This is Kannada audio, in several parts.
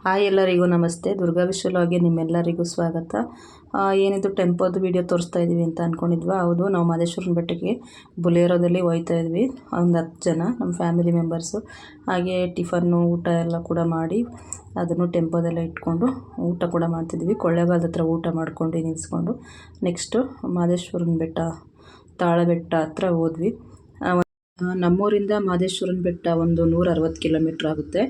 ಹಾಯ್ ಎಲ್ಲರಿಗೂ ನಮಸ್ತೆ. ದುರ್ಗಾ ವಿಶ್ವಲಾಗೆ ನಿಮ್ಮೆಲ್ಲರಿಗೂ ಸ್ವಾಗತ. ಏನಿದು ಟೆಂಪೋದು ವಿಡಿಯೋ ತೋರಿಸ್ತಾ ಇದ್ದೀವಿ ಅಂತ ಅಂದ್ಕೊಂಡಿದ್ವಾ? ಹೌದು, ನಾವು ಮಹದೇಶ್ವರನ ಬೆಟ್ಟಕ್ಕೆ ಬುಲೇರೋದಲ್ಲಿ ಹೋಗ್ತಾ ಇದ್ವಿ. ಒಂದು 10 ಜನ ನಮ್ಮ ಫ್ಯಾಮಿಲಿ ಮೆಂಬರ್ಸು. ಹಾಗೆ ಟಿಫನ್ನು ಊಟ ಎಲ್ಲ ಕೂಡ ಮಾಡಿ ಅದನ್ನು ಟೆಂಪೋದೆಲ್ಲ ಇಟ್ಕೊಂಡು ಊಟ ಕೂಡ ಮಾಡ್ತಿದ್ವಿ. ಕೊಳ್ಳೇಗಾಲದ ಹತ್ರ ಊಟ ಮಾಡ್ಕೊಂಡು ನಿಲ್ಲಿಸ್ಕೊಂಡು ನೆಕ್ಸ್ಟು ಮಹದೇಶ್ವರನ ಬೆಟ್ಟ ತಾಳಬೆಟ್ಟ ಹತ್ರ ಹೋದ್ವಿ. ನಮ್ಮೂರಿಂದ ಮಹದೇಶ್ವರನ ಬೆಟ್ಟ ಒಂದು 160 ಕಿಲೋಮೀಟ್ರ್ ಆಗುತ್ತೆ.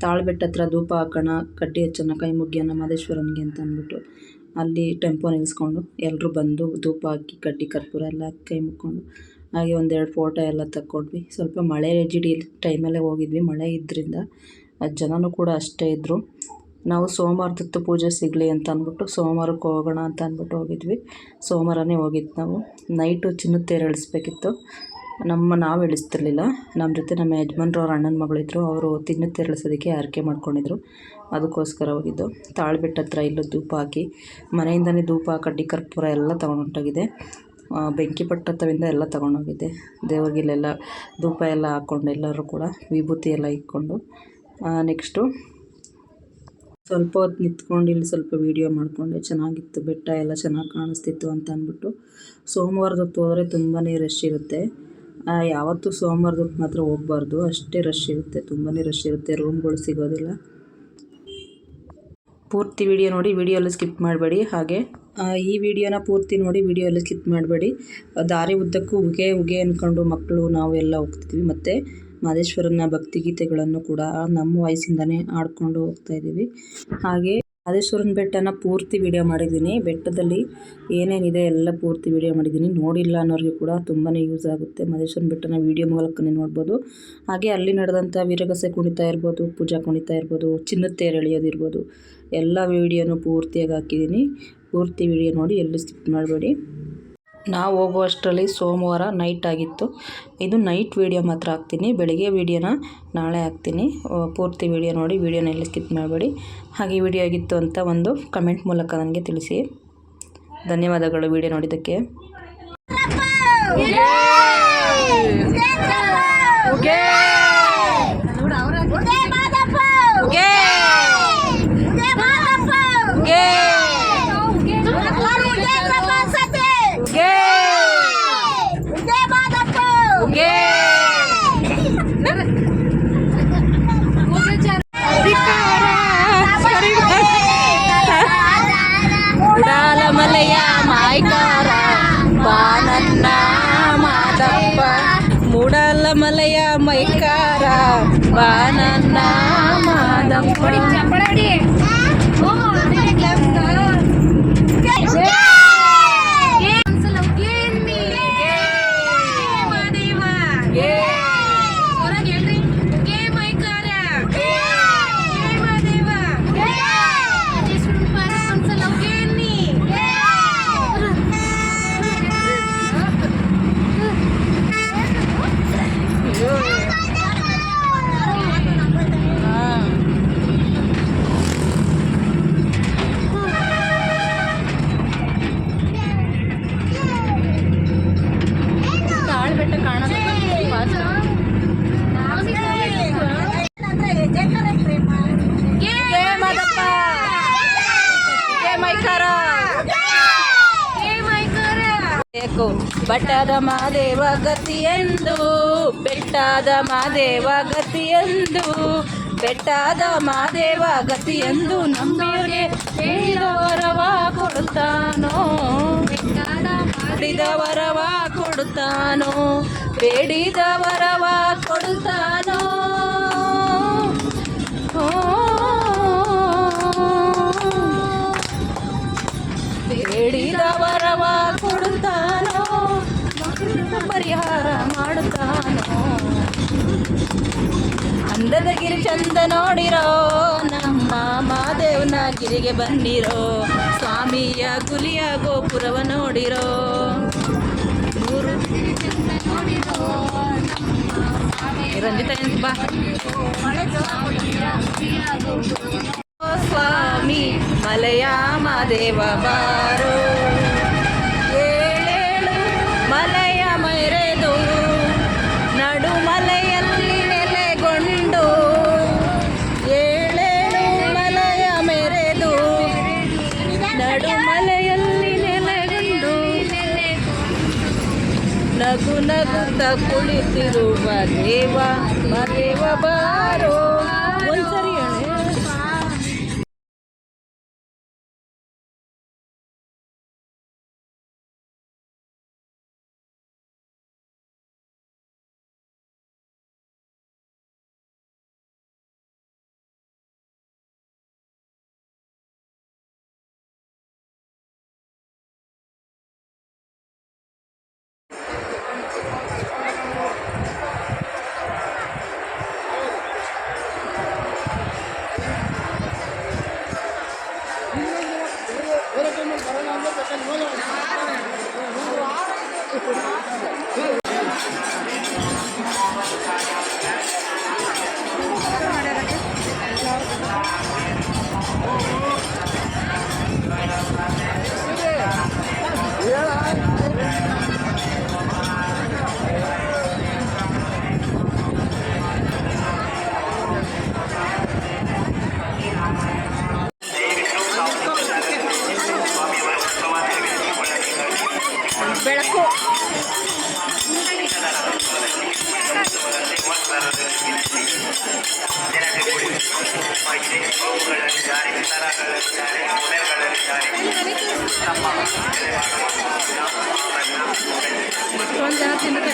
ತಾಳಬೆಟ್ಟ ಹತ್ರ ಧೂಪ ಹಾಕೋಣ, ಕಡ್ಡಿ ಹಚ್ಚೋಣ, ಕೈ ಮುಗಿಯೋಣ ಮಹದೇಶ್ವರನಿಗೆ ಅಂತ ಅಂದ್ಬಿಟ್ಟು ಅಲ್ಲಿ ಟೆಂಪೋ ನಿಲ್ಲಿಸ್ಕೊಂಡು ಎಲ್ಲರೂ ಬಂದು ಧೂಪ ಹಾಕಿ ಕಡ್ಡಿ ಕರ್ಪೂರ ಎಲ್ಲ ಹಾಕಿ ಕೈ ಮುಕ್ಕೊಂಡು ಹಾಗೆ ಒಂದೆರಡು ಫೋಟೋ ಎಲ್ಲ ತಕ್ಕೊಂಡ್ವಿ. ಸ್ವಲ್ಪ ಮಳೆ ಜಿಡಿ ಟೈಮಲ್ಲೇ ಹೋಗಿದ್ವಿ. ಮಳೆ ಇದ್ದರಿಂದ ಜನನೂ ಕೂಡ ಅಷ್ಟೇ ಇದ್ದರು. ನಾವು ಸೋಮವಾರದತ್ತು ಪೂಜೆ ಸಿಗಲಿ ಅಂತ ಅಂದ್ಬಿಟ್ಟು ಸೋಮವಾರಕ್ಕೆ ಹೋಗೋಣ ಅಂತ ಅಂದ್ಬಿಟ್ಟು ಹೋಗಿದ್ವಿ. ಸೋಮವಾರನೇ ಹೋಗಿದ್ದು ನಾವು. ನೈಟು ಚಿನ್ನದ ತೇರು ಎಳಿಸ್ಬೇಕಿತ್ತು. ನಾವು ಇಳಿಸ್ತಿರ್ಲಿಲ್ಲ. ನಮ್ಮ ಜೊತೆ ನಮ್ಮ ಯಜಮಾನ್ರು ಅವ್ರ ಅಣ್ಣನ ಮಗಳಿದ್ರು. ಅವರು ಚಿನ್ನದ ತೇರು ಎಳಿಸೋದಕ್ಕೆ ಹರಕೆ ಮಾಡ್ಕೊಂಡಿದ್ರು. ಅದಕ್ಕೋಸ್ಕರ ಹೋಗಿದ್ದು. ತಾಳಬೆಟ್ಟ ಹತ್ರ ಇಲ್ಲೂ ಧೂಪ ಹಾಕಿ ಮನೆಯಿಂದನೇ ಧೂಪ ಕಡ್ಡಿ ಕರ್ಪೂರ ಎಲ್ಲ ತೊಗೊಂಡೋಗಿದೆ. ಬೆಂಕಿ ಪಟ್ಟತ್ತವಿಂದ ಎಲ್ಲ ತೊಗೊಂಡೋಗಿದ್ದೆ. ದೇವ್ರಿಗೆಲ್ಲ ಧೂಪ ಎಲ್ಲ ಹಾಕ್ಕೊಂಡು ಎಲ್ಲರೂ ಕೂಡ ವಿಭೂತಿ ಎಲ್ಲ ಇಟ್ಕೊಂಡು ನೆಕ್ಸ್ಟು ಸ್ವಲ್ಪ ಹೊತ್ತು ನಿಂತ್ಕೊಂಡು ಇಲ್ಲಿ ಸ್ವಲ್ಪ ವೀಡಿಯೋ ಮಾಡಿಕೊಂಡೆ. ಚೆನ್ನಾಗಿತ್ತು, ಬೆಟ್ಟ ಎಲ್ಲ ಚೆನ್ನಾಗಿ ಕಾಣಿಸ್ತಿತ್ತು ಅಂತ ಅಂದ್ಬಿಟ್ಟು. ಸೋಮವಾರದೊತ್ತು ಹೋದರೆ ತುಂಬಾ ರಶ್ ಇರುತ್ತೆ. ಯಾವತ್ತೂ ಸೋಮವಾರದೊತ್ತು ಮಾತ್ರ ಹೋಗಬಾರ್ದು, ಅಷ್ಟೇ ರಶ್ ಇರುತ್ತೆ, ತುಂಬಾ ರಶ್ ಇರುತ್ತೆ, ರೂಮ್ಗಳು ಸಿಗೋದಿಲ್ಲ. ಪೂರ್ತಿ ವಿಡಿಯೋ ನೋಡಿ, ವಿಡಿಯೋಲ್ಲಿ ಸ್ಕಿಪ್ ಮಾಡಬೇಡಿ. ಹಾಗೆ ಈ ವಿಡಿಯೋನ ಪೂರ್ತಿ ನೋಡಿ, ವಿಡಿಯೋಲ್ಲಿ ಸ್ಕಿಪ್ ಮಾಡಬೇಡಿ. ದಾರಿ ಉದ್ದಕ್ಕೂ ಉಗೆ ಅಂದ್ಕೊಂಡು ಮಕ್ಕಳು ನಾವು ಎಲ್ಲ ಹೋಗ್ತಿದ್ವಿ. ಮತ್ತು ಮಹದೇಶ್ವರನ ಭಕ್ತಿಗೀತೆಗಳನ್ನು ಕೂಡ ನಮ್ಮ ವಯಸ್ಸಿಂದನೇ ಆಡ್ಕೊಂಡು ಹೋಗ್ತಾಯಿದ್ದೀವಿ. ಹಾಗೆ ಮಹದೇಶ್ವರನ ಬೆಟ್ಟನ ಪೂರ್ತಿ ವಿಡಿಯೋ ಮಾಡಿದ್ದೀನಿ. ಬೆಟ್ಟದಲ್ಲಿ ಏನೇನಿದೆ ಎಲ್ಲ ಪೂರ್ತಿ ವಿಡಿಯೋ ಮಾಡಿದ್ದೀನಿ. ನೋಡಿಲ್ಲ ಅನ್ನೋರಿಗೆ ಕೂಡ ತುಂಬಾ ಯೂಸ್ ಆಗುತ್ತೆ. ಮಹದೇಶ್ವರನ ಬೆಟ್ಟನ ವಿಡಿಯೋ ಮೂಲಕನೇ ನೋಡ್ಬೋದು. ಹಾಗೆ ಅಲ್ಲಿ ನಡೆದಂಥ ವೀರಗಾಸೆ ಕುಣಿತ ಇರ್ಬೋದು, ಪೂಜಾ ಕುಣಿತ ಇರ್ಬೋದು, ಚಿನ್ನದ ತೇರು ಎಳೆಯೋದಿರ್ಬೋದು, ಎಲ್ಲ ವೀಡಿಯೋನು ಪೂರ್ತಿಯಾಗಿ ಹಾಕಿದ್ದೀನಿ. ಪೂರ್ತಿ ವಿಡಿಯೋ ನೋಡಿ, ಎಲ್ಲಿ ಸ್ಕಿಪ್ ಮಾಡಬೇಡಿ. ನಾವು ಹೋಗುವಷ್ಟರಲ್ಲಿ ಸೋಮವಾರ ನೈಟ್ ಆಗಿತ್ತು. ಇದು ನೈಟ್ ವೀಡಿಯೋ ಮಾತ್ರ ಹಾಕ್ತೀನಿ, ಬೆಳಿಗ್ಗೆ ವೀಡಿಯೋನ ನಾಳೆ ಹಾಕ್ತೀನಿ. ಪೂರ್ತಿ ವಿಡಿಯೋ ನೋಡಿ, ವಿಡಿಯೋನ ಎಲ್ಲಿ ಸ್ಕಿಪ್ ಮಾಡಬೇಡಿ. ಹಾಗೆ ವಿಡಿಯೋ ಆಗಿತ್ತು ಅಂತ ಒಂದು ಕಮೆಂಟ್ ಮೂಲಕ ನನಗೆ ತಿಳಿಸಿ. ಧನ್ಯವಾದಗಳು ವಿಡಿಯೋ ನೋಡಿದ್ದಕ್ಕೆ. ಮೂಡಲಮಲೆಯ ಮಾಯ್ಕಾರ ಬಾನನ್ನ ಮಾದಪ್ಪ, ಮೂಡಲಮಲೆಯ ಮೈಕಾರ ಬಾನನ್ನ ಮಾದಪ್ಪ. ಬೆಟ್ಟದ ಮಾದೇವ ಗತಿಯೆಂದು, ಬೆಟ್ಟದ ಮಾದೇವ ಗತಿಯೆಂದು, ಬೆಟ್ಟದ ಮಾದೇವ ಗತಿಯೆಂದು ನಂಬಿಯರಿಗೆ ಬೇಡಿದ ವರವ ಕೊಡುತ್ತಾನೋ, ಬೇಡಿದ ವರವ ಕೊಡುತ್ತಾನೋ, ಬೇಡಿದ ವರವ ಕೊಡುತ್ತಾನೋ. ಬೇಡಿದ ವರವ ಕೊಡುತ್ತಾನೋ, ಪರಿಹಾರ ಮಾಡುತ್ತಾನೋ. ಅಂದದ ಗಿರಿ ಚಂದ ನೋಡಿರೋ, ನಮ್ಮ ಮಹಾದೇವನ ಗಿರಿಗೆ ಬಂದಿರೋ, ಸ್ವಾಮಿಯ ಗುಲಿಯ ಗೋಪುರವ ನೋಡಿರೋ. ರಂಜಿತ ಬಾ. ಸ್ವಾಮಿ ಮಲೆಯ ಮಾದೇವ ಬಾರೋ, ಏಳೇಳು ಮಲೆಯ ಮೆರೆದು ನಡುಮಲೆಯಲ್ಲಿ ನೆಲೆಗೊಂಡು, ಏಳೇಳು ಮಲೆ ನಗು ನಗುತ್ತ ಕುಳಿತಿರುವ ದೇವ ದೇವ ಬಾರೋ ಒಂದ್ಸರಿ ಹೇಳಿ. ಬೆಳಕು ಎಷ್ಟೊಂದು ಜನ ತಿನ್ನಕ್ಕೆ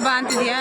ಬಾ ಅಂತಿದ್ಯಾ?